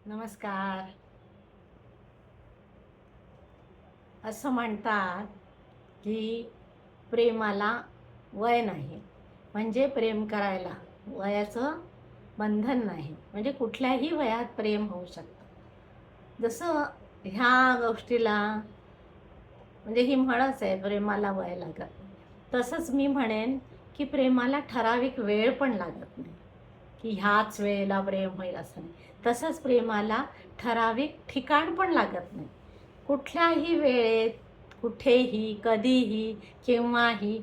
नमस्कार. असं म्हणतात की प्रेमाला वय नाही, म्हणजे प्रेम करायला वयाचं बंधन नाही, म्हणजे कुठल्याही वयात प्रेम होऊ शकतं. जसं ह्या गोष्टीला म्हणजे ही म्हणच आहे, प्रेमाला वय लागत नाही. तसंच मी म्हणेन की प्रेमाला ठराविक वेळ पण लागत नाही, की ह्याच वेळेला प्रेम होईल असं नाही. तसंच प्रेमाला ठराविक ठिकाण पण लागत नाही. कुठल्याही वेळेत, कुठेही, कधीही, केव्हाही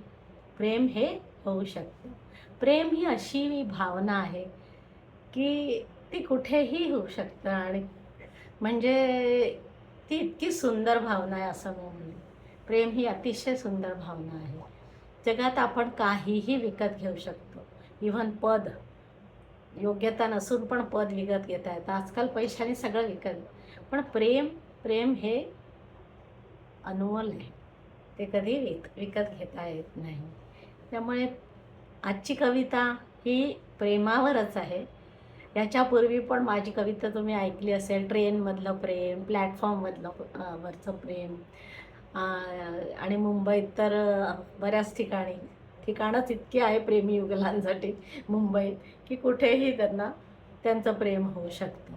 प्रेम हे होऊ शकतं. प्रेम ही अशी भावना आहे की ती कुठेही होऊ शकतं आणि म्हणजे ती इतकी सुंदर भावना आहे असं मी म्हणेन. प्रेम ही अतिशय सुंदर भावना आहे. जगात आपण काहीही विकत घेऊ शकतो. इव्हन पद, योग्यता नसून पण पद विकत घेता येतं. आजकाल पैशाने सगळं पण प्रेम प्रेम हे अनमोल आहे. ते कधी विकत घेता येत नाही. त्यामुळे आजची कविता ही प्रेमावरच आहे. याच्यापूर्वी पण माझी कविता तुम्ही ऐकली असेल. ट्रेनमधलं प्रेम, प्लॅटफॉर्ममधलं वरचं प्रेम, आणि मुंबईत तर बऱ्याच ठिकाणच इतकी आहे प्रेमी युगलांसाठी मुंबईत, की कुठेही त्यांचं प्रेम होऊ शकतं.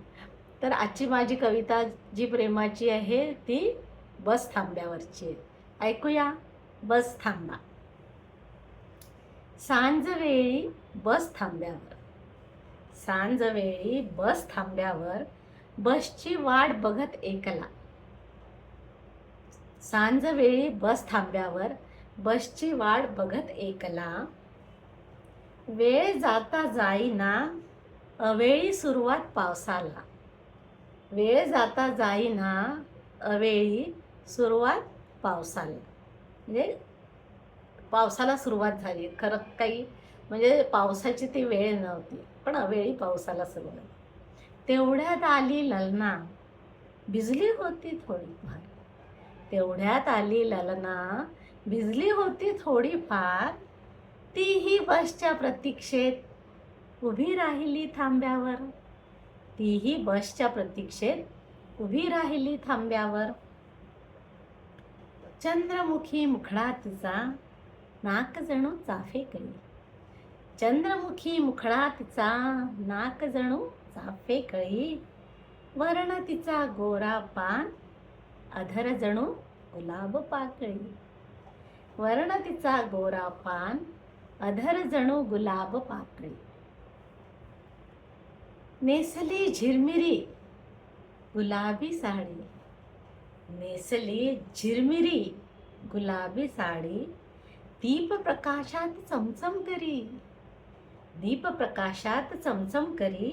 तर आजची माझी कविता जी प्रेमाची आहे ती बस थांब्यावरची आहे. ऐकूया. बस थांबा. सांजवेळी बस थांब्यावर, सांजवेळी बस थांब्यावर बसची वाट बघत एकला. सांजवेळी बस थांब्यावर बसची वाट बघत एकला. वेळ जाता जाईना, अवेळी सुरुवात पावसाला. वेळ जाता जाईना, अवेळी सुरुवात पावसाला. म्हणजे पावसाला सुरुवात झाली. खरं काही म्हणजे पावसाची ती वेळ नव्हती, पण अवेळी पावसाला सुरुवात. तेवढ्यात आली ललना, भिजली होती थोडीफार. तेवढ्यात आली ललना, भिजली होती थोडीफार. तीही बसच्या प्रतीक्षेत उभी राहिली थांब्यावर. तीही बसच्या प्रतीक्षेत उभी राहिली थांब्यावर. चंद्रमुखी मुखडा तिचा, नाक जणू चाफेकळी. चंद्रमुखी मुखडा तिचा, नाक जणू चाफेकळी. वर्ण तिचा गोरा पान, अधर जणू गुलाब पाकळी. वर्ण तिचा गोरा पान, अधर जणू गुलाब पाकळी. नेसली झिरमिरी गुलाबी साडी, नेसली झिरमिरी गुलाबी साडी. दीप प्रकाशात चमचम करी, दीप प्रकाशात चमचम करी.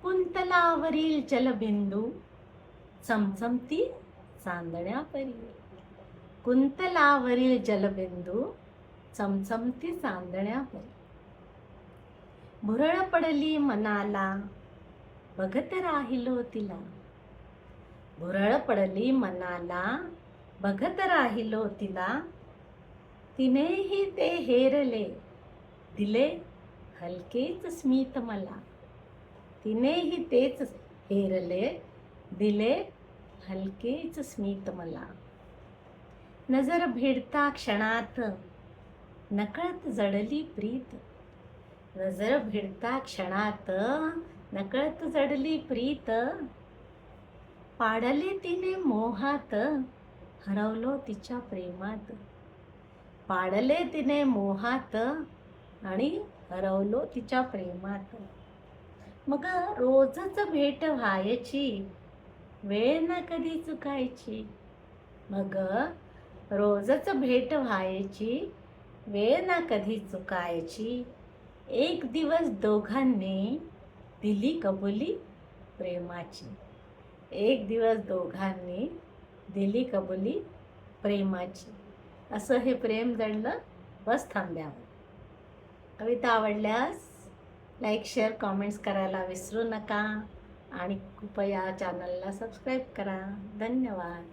कुंतलावरील जलबिंदू चमचमती चांदण्या परी. कुंतलावरील जलबिंदू चमचमती चांदण्या परी. भुरळ पडली मनाला, बघत राहिलो तिला. भुरळ पडली मनाला, बघत राहिलो तिला. तिनेही ते हेरले, दिले हलकेच स्मित मला. तिनेही तेच हेरले, दिले हलकेच स्मित मला. नजर भिडता क्षणात नकळत जडली प्रीत. नजर भिडता क्षणात नकळत जडली प्रीत. पाडले तिने मोहात, हरवलो तिच्या प्रेमात. पाडले तिने मोहात आणि हरवलो तिच्या प्रेमात. मग रोजच भेट व्हायची, वेळ ना कधी चुकायची. मग रोजच भेट व्हायची, वेळ ना कधी चुकायची. एक दिवस दोघांनी दिली कबुली प्रेमाची. एक दिवस दोघांनी दिली कबुली प्रेमाची. असं हे प्रेम जडलं बस थांब्यावर. कविता आवडल्यास लाईक, शेअर, कॉमेंट्स करायला विसरू नका आणि कृपया चॅनलला सबस्क्राईब करा. धन्यवाद.